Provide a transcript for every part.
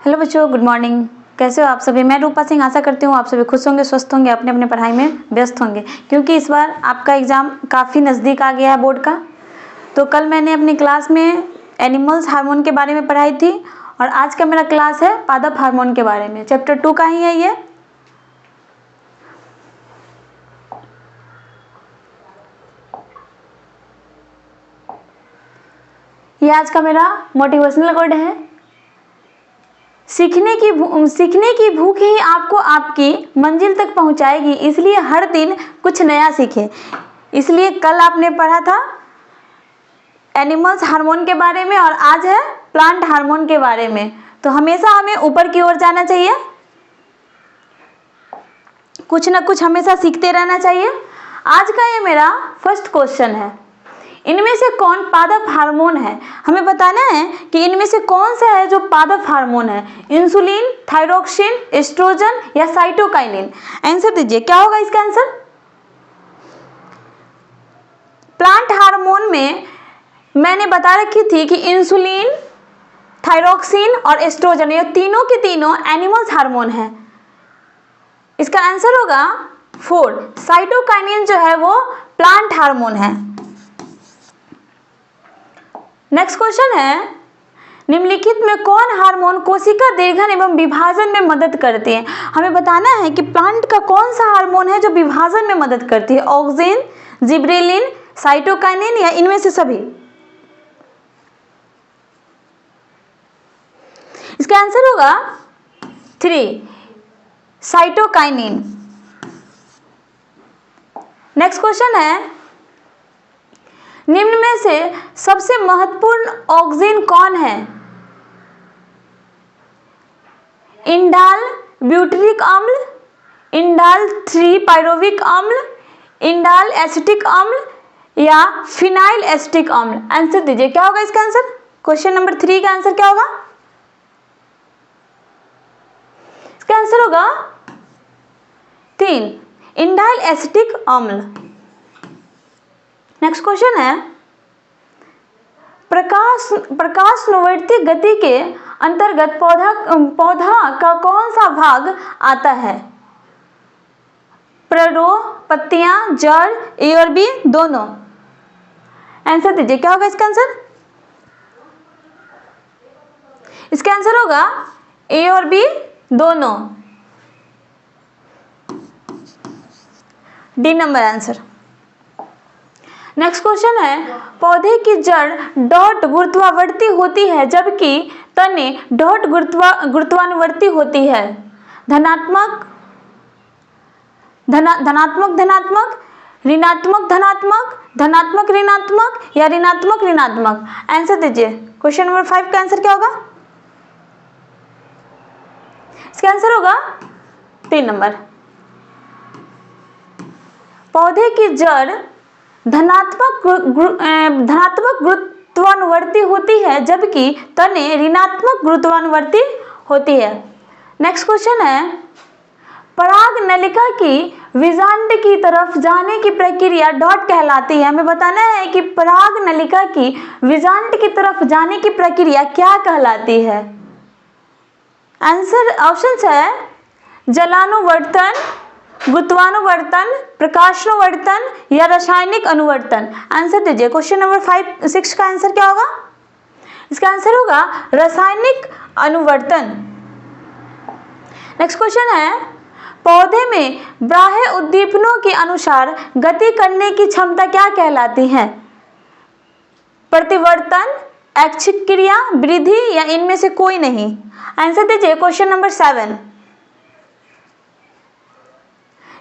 Hello बच्चों, good morning. कैसे हो आप सभी? मैं रूपा सिंह। आशा करती हूँ आप सभी खुश होंगे, स्वस्थ होंगे, अपने अपने पढ़ाई में व्यस्त होंगे, क्योंकि इस बार आपका एग्ज़ाम काफ़ी नज़दीक आ गया है बोर्ड का। तो कल मैंने अपनी क्लास में एनिमल्स हार्मोन के बारे में पढ़ाई थी और आज का मेरा क्लास है पादप हार्मोन के बारे में। चैप्टर 2 का ही है ये आज का मेरा मोटिवेशनल कोड है। सीखने की भूख ही आपको आपकी मंजिल तक पहुंचाएगी, इसलिए हर दिन कुछ नया सीखें। इसलिए कल आपने पढ़ा था एनिमल्स हार्मोन के बारे में और आज है प्लांट हार्मोन के बारे में। तो हमेशा हमें ऊपर की ओर जाना चाहिए, कुछ ना कुछ हमेशा सीखते रहना चाहिए। आज का ये मेरा फर्स्ट क्वेश्चन है, इनमें से कौन पादप हार्मोन है? हमें बताना है कि इनमें से कौन सा है जो पादप हार्मोन है, इंसुलिन, थायरोक्सिन, एस्ट्रोजन या साइटोकाइनिन। आंसर दीजिए, क्या होगा इसका आंसर? प्लांट हार्मोन में मैंने बता रखी थी कि इंसुलिन, थायरोक्सिन और एस्ट्रोजन ये तीनों के तीनों एनिमल्स हार्मोन है। इसका आंसर होगा 4। साइटोकाइनिन जो है वो प्लांट हार्मोन है। नेक्स्ट क्वेश्चन है, निम्नलिखित में कौन हार्मोन कोशिका दीर्घन एवं विभाजन में मदद करती है? हमें बताना है कि प्लांट का कौन सा हार्मोन है जो विभाजन में मदद करती है, ऑक्सिन, जिब्रेलिन, साइटोकाइनिन या इनमें से सभी। इसका आंसर होगा 3, साइटोकाइनिन। नेक्स्ट क्वेश्चन है, निम्न में से सबसे महत्वपूर्ण ऑक्सिन कौन है? इंडाल ब्यूटरिक अम्ल, इंडाल 3 पायरोविक अम्ल, इंडाल एसिटिक अम्ल या फिनाइल एसिटिक अम्ल। आंसर दीजिए, क्या होगा इसका आंसर? क्वेश्चन नंबर 3 का आंसर क्या होगा? इसका आंसर होगा 3, इंडाल एसिटिक अम्ल। नेक्स्ट क्वेश्चन है, प्रकाशनुवर्ती गति के अंतर्गत पौधा का कौन सा भाग आता है? प्ररोह, पत्तियां, जड़, ए और बी दोनों। आंसर दीजिए, क्या होगा इसका आंसर? इसका आंसर होगा ए और बी दोनों, D number answer. Next question है, पौधे की जड़ डॉट गुरुत्वावर्ती होती है जबकि तने डॉट गुरुत्वानुवर्ती होती है। धनात्मक धनात्मक धनात्मक, ऋणात्मक धनात्मक, धनात्मक ऋणात्मक या ऋणात्मक ऋणात्मक। आंसर दीजिए, क्वेश्चन नंबर 5 का आंसर क्या होगा? इसका आंसर होगा 3 नंबर। पौधे की जड़ धनात्मक गुरुत्वानुवर्ती होती है जबकि तने ऋणात्मक गुरुत्वानुवर्ती होती है। नेक्स्ट क्वेश्चन है, पराग नलिका की विजांड की तरफ जाने की प्रक्रिया डॉट कहलाती है। हमें बताना है कि पराग नलिका की विजांड की तरफ जाने की प्रक्रिया क्या कहलाती है? आंसर ऑप्शंस है जलानुवर्तन, गुरुत्वानुवर्तन, प्रकाशानुवर्तन या रासायनिक अनुवर्तन। आंसर दीजिए, क्वेश्चन नंबर 6 का आंसर क्या होगा? इसका आंसर होगा रासायनिक अनुवर्तन। नेक्स्ट क्वेश्चन है, पौधे में बाह्य उद्दीपनों के अनुसार गति करने की क्षमता क्या कहलाती है? प्रतिवर्तन, ऐच्छिक क्रिया, वृद्धि या इनमें से कोई नहीं। आंसर दीजिए, क्वेश्चन नंबर 7।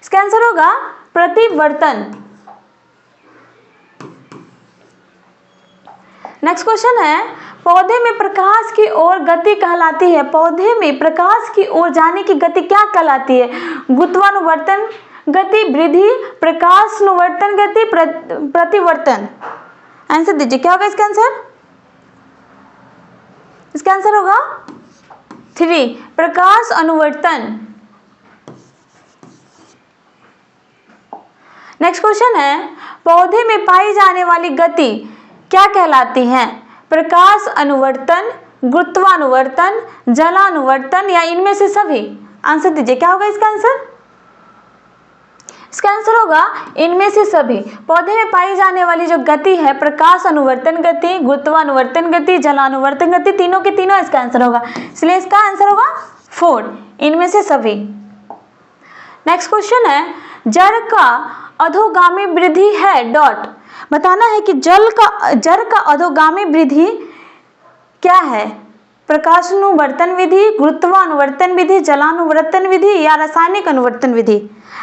इसका आंसर होगा प्रतिवर्तन। नेक्स्ट क्वेश्चन है, पौधे में प्रकाश की ओर गति कहलाती है। पौधे में प्रकाश की ओर जाने की गति क्या कहलाती है? गुरुत्वानुवर्तन गति, वृद्धि, प्रकाशानुवर्तन गति, प्रतिवर्तन। आंसर दीजिए, क्या होगा इसका आंसर? इसका आंसर होगा 3, प्रकाश अनुवर्तन। नेक्स्ट क्वेश्चन है, पौधे में पाई जाने वाली गति क्या कहलाती है? प्रकाश अनुवर्तन, गुरुत्वानुवर्तन, जलानुवर्तन या इनमें से सभी? आंसर दीजिए, क्या होगा इसका आंसर? इसका आंसर होगा इनमें से सभी। पौधे में पाई जाने वाली जो गति है, प्रकाश अनुवर्तन गति, गुरुत्वानुवर्तन गति, जलानुवर्तन गति, तीनों के तीनों इसका आंसर होगा। इसलिए इसका आंसर होगा 4, इनमें से सभी। नेक्स्ट क्वेश्चन है, जड़ का अधोगामी वृद्धि है डॉट। बताना है कि जड़ का अधोगामी वृद्धि क्या है? प्रकाशानुवर्तन विधि, गुरुत्वानुवर्तन विधि, जलानुवर्तन विधि या रासायनिक अनुवर्तन विधि?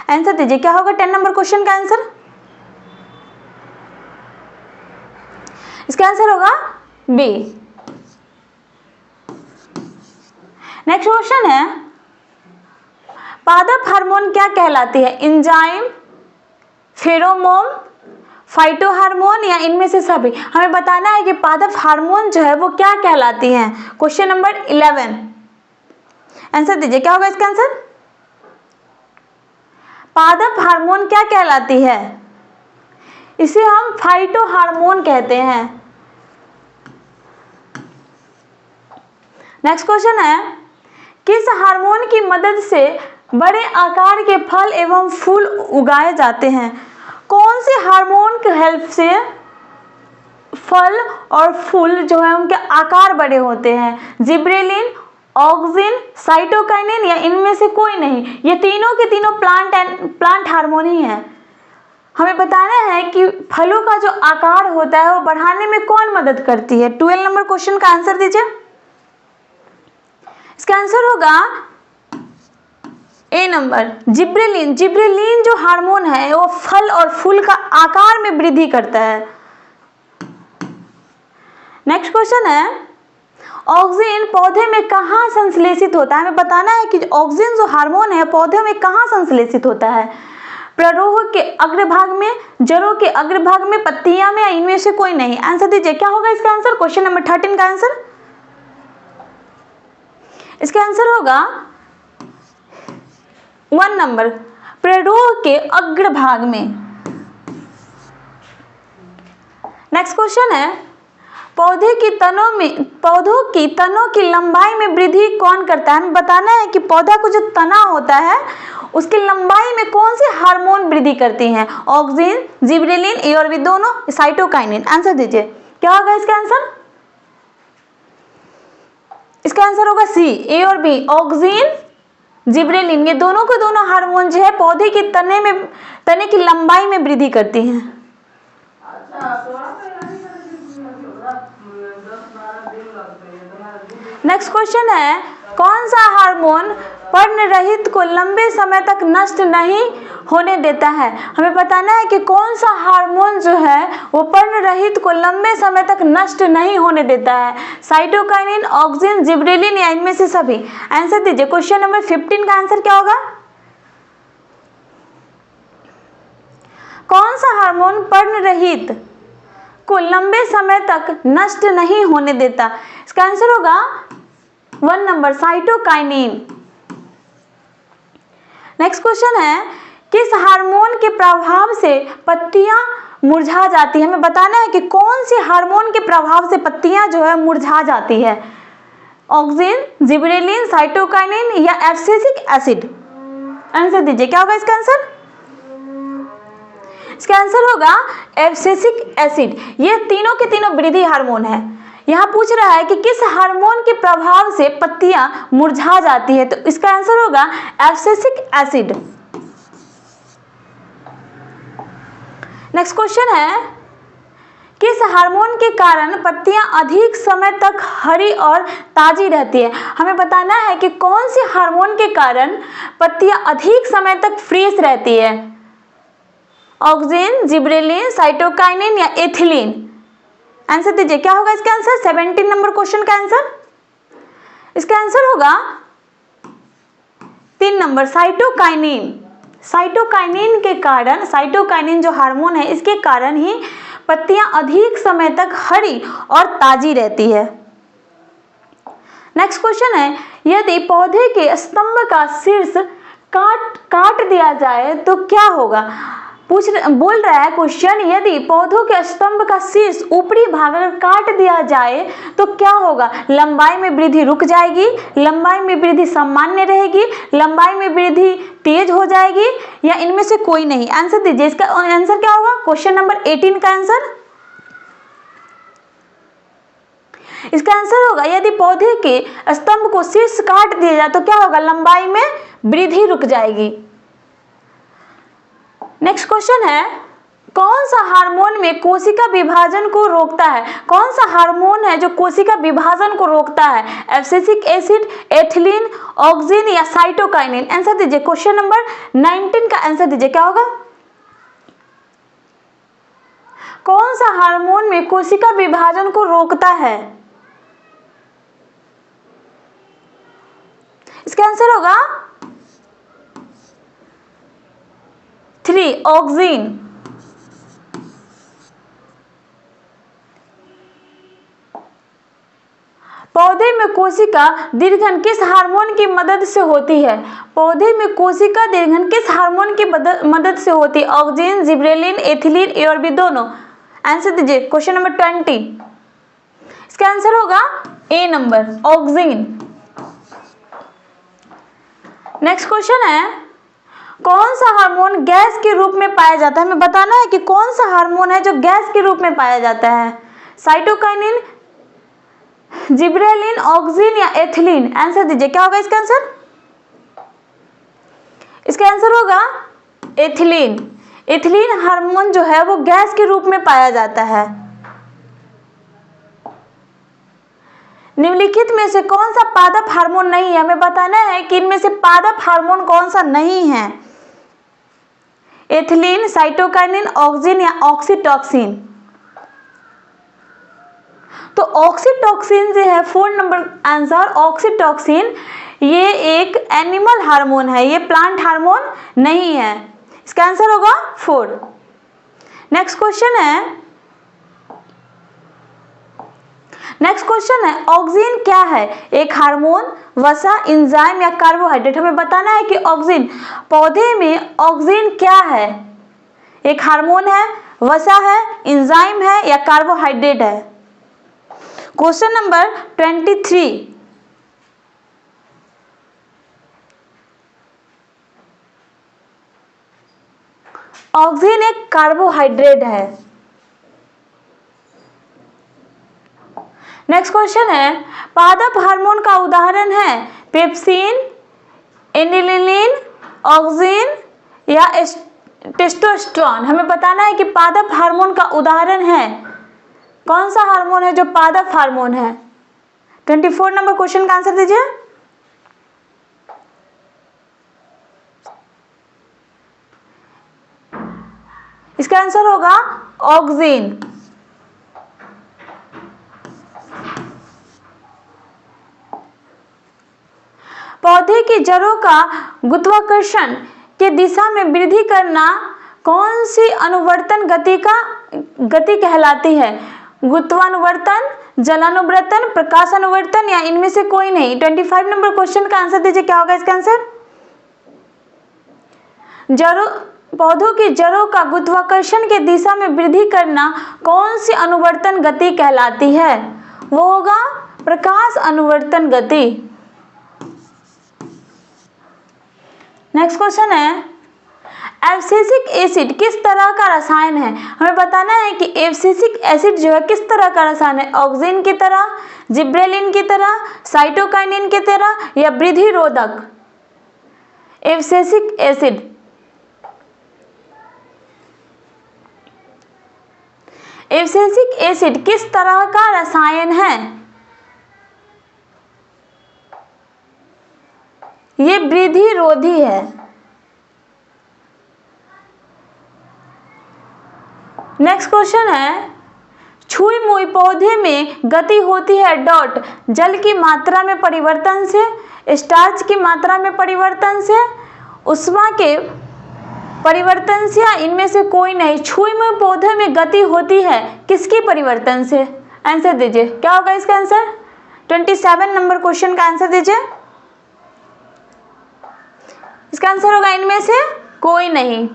आंसर दीजिए, क्या होगा 10 नंबर क्वेश्चन का आंसर? इसका आंसर होगा बी। नेक्स्ट क्वेश्चन है, पादप हार्मोन क्या कहलाती है? एंजाइम, फेरोमोन, फाइटो हार्मोन या इनमें से सभी? हमें बताना है कि पादप हार्मोन जो है वो क्या कहलाती हैं। Question number 11। आंसर दीजिए, क्या होगा इसका आंसर? पादप हार्मोन क्या कहलाती है? इसे हम फाइटो हार्मोन कहते हैं। नेक्स्ट क्वेश्चन है, किस हार्मोन की मदद से बड़े आकार के फल एवं फूल उगाए जाते हैं? कौन से हार्मोन की हेल्प से फल और फूल जो है उनके आकार बड़े होते हैं? जिब्रेलिन, ऑक्सिन, साइटोकाइनिन या इनमें से कोई नहीं? ये तीनों के तीनों प्लांट हार्मोन ही हैं। हमें बताना है कि फलों का जो आकार होता है वो बढ़ाने में कौन मदद करती है? 12 नंबर क्वेश्चन का आंसर दीजिए। इसका आंसर होगा ए नंबर, जिब्रेलिन। जिब्रेलिन जो हार्मोन है वो फल और फूल का आकार में वृद्धि करता है। नेक्स्ट क्वेश्चन है, ऑक्सिन पौधे में कहाँ संश्लेषित होता है? हमें बताना है कि ऑक्सिन जो हार्मोन है पौधे में कहाँ संश्लेषित होता है? प्ररोह के अग्रभाग में, जड़ों के अग्रभाग में, पत्तियां में या इनमें से कोई नहीं? आंसर दीजिए, क्या होगा इसका आंसर? क्वेश्चन नंबर 13 का आंसर? इसका आंसर होगा 1 नंबर, प्ररोह के अग्रभाग में। नेक्स्ट क्वेश्चन है, पौधों की तनों की लंबाई में वृद्धि कौन करता है? हमें बताना है कि पौधा को जो तना होता है उसकी लंबाई में कौन से हार्मोन वृद्धि करती हैं? ऑक्सिन, जिब्रेलिन, ए और बी दोनों, साइटोकाइनिन? आंसर दीजिए, क्या होगा इसका आंसर? इसका आंसर होगा सी, ए और बी, ऑक्सिन, जिब्रेलिन। ये दोनों के दोनों हार्मोन जो है पौधे के तने की लंबाई में वृद्धि करती हैं। नेक्स्ट क्वेश्चन है, कौन सा हार्मोन पर्णरहित को लंबे समय तक नष्ट नहीं होने देता है? हमें बताना है कि कौन सा हार्मोन जो है वो पर्णरहित को लंबे समय तक नष्ट नहीं होने देता है? साइटोकाइनिन, ऑक्सिन, जिब्रेलिन या इनमें से सभी? आंसर दीजिए, क्वेश्चन नंबर 15 का आंसर क्या होगा? कौन सा हार्मोन पर्णरहित को लंबे समय तक नष्ट नहीं होने देता? इसका आंसर होगा 1 नंबर, साइटोकाइनिन। नेक्स्ट क्वेश्चन है, किस हार्मोन के प्रभाव से पत्तियां मुरझा जाती है? हमें बताना है कि कौन सी हार्मोन के प्रभाव से पत्तियां जो है मुरझा जाती है? ऑक्सिन, जिब्रेलिन, साइटोकाइनिन या एब्सिसिक एसिड? आंसर दीजिए, क्या होगा इसका आंसर? इसका आंसर होगा एब्सिसिक एसिड। ये तीनों के तीनों वृद्धि हार्मोन है। यहाँ पूछ रहा है कि किस हार्मोन के प्रभाव से पत्तियां मुरझा जाती है, तो इसका आंसर होगा एब्सिसिक एसिड। नेक्स्ट क्वेश्चन है, किस हार्मोन के कारण पत्तियां अधिक समय तक हरी और ताजी रहती है? हमें बताना है कि कौन से हार्मोन के कारण पत्तियां अधिक समय तक फ्रेश रहती है? ऑक्सिन, जिब्रेलिन, साइटोकाइनिन या एथिलीन? आंसर दीजिए, क्या होगा इसका आंसर? 17 नंबर क्वेश्चन का आंसर? इसका आंसर होगा 3 नंबर, साइटोकाइनिन। साइटोकाइनिन के कारण, साइटोकाइनिन जो हार्मोन है इसके कारण ही पत्तियां अधिक समय तक हरी और ताजी रहती है। नेक्स्ट क्वेश्चन है, यदि पौधे के स्तंभ का शीर्ष काट दिया जाए तो क्या होगा? बोल रहा है क्वेश्चन, यदि पौधों के स्तंभ का शीर्ष ऊपरी भाग अगर काट दिया जाए तो क्या होगा? लंबाई में वृद्धि रुक जाएगी, लंबाई में वृद्धि सामान्य रहेगी, लंबाई में वृद्धि तेज हो जाएगी, या इनमें से कोई नहीं? आंसर दीजिए। इसका आंसर क्या होगा? क्वेश्चन नंबर 18 का आंसर, इसका आंसर होगा यदि पौधे के स्तंभ को शीर्ष काट दिया जाए तो क्या होगा? लंबाई में वृद्धि रुक जाएगी। नेक्स्ट क्वेश्चन है, कौन सा हार्मोन में कोशिका विभाजन को रोकता है? कौन सा हार्मोन है जो कोशिका विभाजन को रोकता है? एब्सिसिक एसिड, एथिलीन, ऑक्सिन या साइटोकाइनिन? आंसर दीजिए। क्वेश्चन नंबर 19 का आंसर दीजिए, क्या होगा? कौन सा हार्मोन में कोशिका विभाजन को रोकता है? इसका आंसर होगा 3 ऑक्सिन। पौधे में कोशिका दीर्घन किस हार्मोन की मदद से होती है? पौधे में कोशिका दीर्घन किस हार्मोन की मदद से होती है? ऑक्सिन, जिब्रेलिन, एथिलीन, ए और बी दोनों? आंसर दीजिए। क्वेश्चन नंबर 20, इसका आंसर होगा ए नंबर, ऑक्सिन। नेक्स्ट क्वेश्चन है, कौन सा हार्मोन गैस के रूप में पाया जाता है? हमें बताना है कि कौन सा हार्मोन है जो गैस के रूप में पाया जाता है। साइटोकाइनिन, जिब्रेलिन, ऑक्सिन या एथिलीन? आंसर दीजिए, क्या होगा इसका आंसर? इसका आंसर होगा एथिलीन। एथिलीन हार्मोन जो है वो गैस के रूप में पाया जाता है। निम्नलिखित में से कौन सा पादप हार्मोन नहीं है? हमें बताना है कि इनमें से पादप हार्मोन कौन सा नहीं है। एथिलीन, साइटोकाइनिन, ऑक्सिन या ऑक्सीटॉक्सिन? तो ऑक्सीटॉक्सिन जो है 4 नंबर आंसर, ऑक्सीटॉक्सिन ये एक एनिमल हार्मोन है, ये प्लांट हार्मोन नहीं है। इसका आंसर होगा 4। नेक्स्ट क्वेश्चन है, ऑक्सिन क्या है? एक हार्मोन, वसा, एंजाइम या कार्बोहाइड्रेट? हमें बताना है कि ऑक्सिन, पौधे में ऑक्सिन क्या है? एक हार्मोन है, वसा है, एंजाइम है या कार्बोहाइड्रेट है? क्वेश्चन नंबर 23, ऑक्सिन एक कार्बोहाइड्रेट है। नेक्स्ट क्वेश्चन है, पादप हार्मोन का उदाहरण है पेप्सिन, एनिलिन, ऑक्सिन या टेस्टोस्टेरोन? हमें बताना है कि पादप हार्मोन का उदाहरण है, कौन सा हार्मोन है जो पादप हार्मोन है? 24 नंबर क्वेश्चन का आंसर दीजिए। इसका आंसर होगा ऑक्सिन। पौधे की जड़ों का गुरुत्वाकर्षण के दिशा में वृद्धि करना कौन सी अनुवर्तन गति कहलाती है? गुरुत्वानुवर्तन, जलानुवर्तन, प्रकाशानुवर्तन या इनमें से कोई नहीं? 25 नंबर क्वेश्चन का आंसर दीजिए, क्या होगा इसका आंसर? पौधों की जड़ों का गुरुत्वाकर्षण के दिशा में वृद्धि करना कौन सी अनुवर्तन गति कहलाती है? वो होगा प्रकाश अनुवर्तन गति। नेक्स्ट क्वेश्चन है, एब्सिसिक एसिड किस तरह का रसायन है? हमें बताना है कि एब्सिसिक एसिड जो है किस तरह का रसायन है? ऑक्सिन की तरह, जिब्रेलिन की तरह, साइटोकाइनिन की तरह या वृद्धि रोधक? एब्सिसिक एसिड, एब्सिसिक एसिड किस तरह का रसायन है? ये वृद्धि रोधी है। नेक्स्ट क्वेश्चन है, छुई मुई पौधे में गति होती है डॉट, जल की मात्रा में परिवर्तन से, स्टार्च की मात्रा में परिवर्तन से, उष्मा के परिवर्तन से या इनमें से कोई नहीं? छुई मुई पौधे में गति होती है किसकी परिवर्तन से? आंसर दीजिए, क्या होगा इसका आंसर? 27 नंबर क्वेश्चन का आंसर दीजिए। इसका आंसर होगा इनमें से कोई नहीं।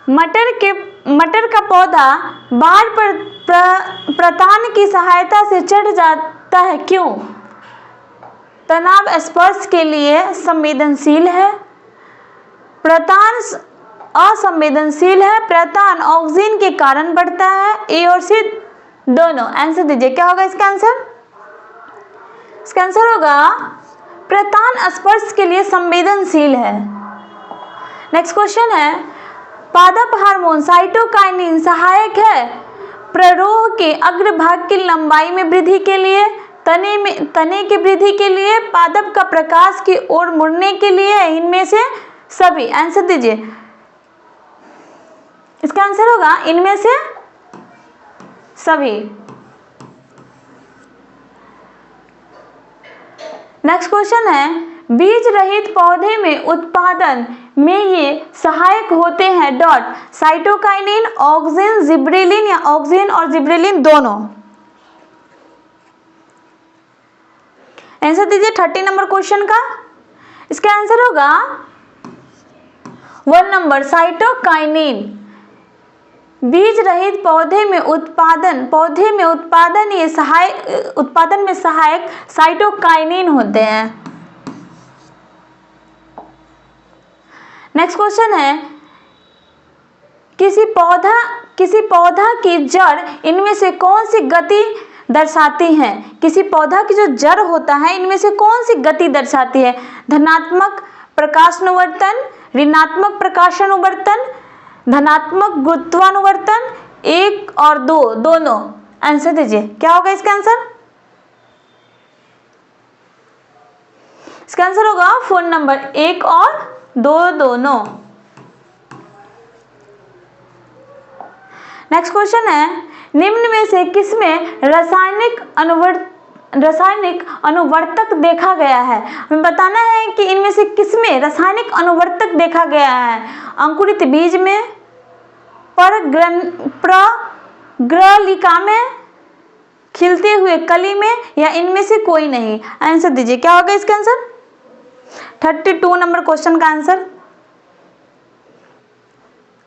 मटर का पौधा बाढ़ पर प्रतान की सहायता से चढ़ जाता है, क्यों? तनाव स्पर्श के लिए संवेदनशील है, प्रतान असंवेदनशील है, प्रतान ऑक्सीजन के कारण बढ़ता है, ए और सी दोनों। आंसर दीजिए, क्या होगा इसका आंसर? इसका आंसर होगा प्रतान स्पर्श के लिए संवेदनशील है। नेक्स्ट क्वेश्चन है, पादप हार्मोन साइटोकाइनिन सहायक है प्ररोह के अग्रभाग की लंबाई में वृद्धि के लिए, तने की वृद्धि के लिए, पादप का प्रकाश की ओर मुड़ने के लिए, इनमें से सभी। आंसर दीजिए, इसका आंसर होगा इनमें से सभी। नेक्स्ट क्वेश्चन है, बीज रहित पौधे में उत्पादन में ये सहायक होते हैं डॉट साइटोकाइनिन, ऑक्सिन, जिब्रेलिन या ऑक्सिन और जिब्रेलिन दोनों। आंसर दीजिए 30 नंबर क्वेश्चन का। इसका आंसर होगा 1 नंबर साइटोकाइनिन। बीज रहित पौधे में उत्पादन में सहायक साइटोकाइनिन होते हैं। नेक्स्ट क्वेश्चन है, किसी पौधा की जड़ इनमें से कौन सी गति दर्शाती है? किसी पौधा की जो जड़ होता है इनमें से कौन सी गति दर्शाती है? धनात्मक प्रकाशानुवर्तन, ऋणात्मक प्रकाशानुवर्तन, धनात्मक गुरुत्वानुवर्तन, 1 और 2 दोनों। आंसर दीजिए, क्या होगा इसका आंसर? इसका आंसर होगा 4 नंबर 1 और 2 दोनों। नेक्स्ट क्वेश्चन है, निम्न में से किसमें रासायनिक अनुवर्तक देखा गया है? हमें बताना है कि इनमें से किसमें रासायनिक अनुवर्तक देखा गया है। अंकुरित बीज में, प्रग्रलिका में, खिलते हुए कली में या इनमें से कोई नहीं। आंसर दीजिए, क्या होगा इसका आंसर? 32 नंबर क्वेश्चन का आंसर,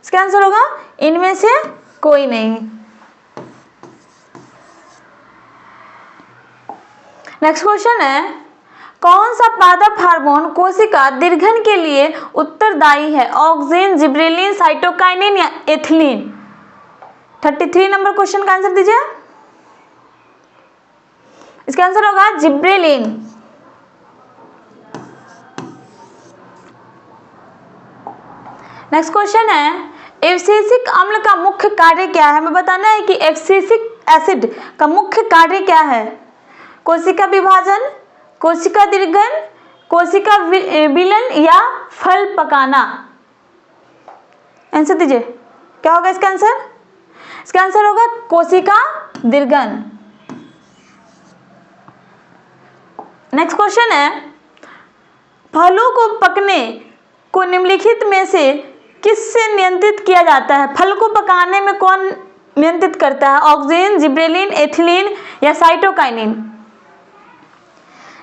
इसका आंसर होगा इनमें से कोई नहीं। नेक्स्ट क्वेश्चन है, कौन सा पादप हार्मोन कोशिका दीर्घन के लिए उत्तरदायी है? ऑक्सिन, जिब्रेलिन, साइटोकाइनिन या एथिलीन। 33 नंबर क्वेश्चन का आंसर दीजिए। इसका आंसर होगा जिब्रेलिन। नेक्स्ट क्वेश्चन है, एब्सिसिक अम्ल का मुख्य कार्य क्या है? हमें बताना है कि एब्सिसिक एसिड का मुख्य कार्य क्या है? कोशिका विभाजन, कोशिका दीर्घन, कोशिका विलन या फल पकाना। आंसर दीजिए, क्या होगा इसका आंसर? इसका आंसर होगा कोशिका दीर्घन। नेक्स्ट क्वेश्चन है, फलों को पकने को निम्नलिखित में से किससे नियंत्रित किया जाता है? फल को पकाने में कौन नियंत्रित करता है? ऑक्सिन, जिब्रेलिन, एथिलीन या साइटोकाइनिन।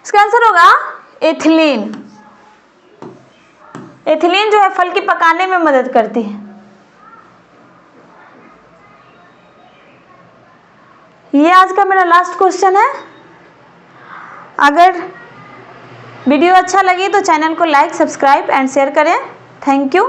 इसका आंसर होगा एथिलीन। एथिलीन जो है फल की पकाने में मदद करती है। ये आज का मेरा लास्ट क्वेश्चन है। अगर वीडियो अच्छा लगे तो चैनल को लाइक, सब्सक्राइब एंड शेयर करें। Thank you.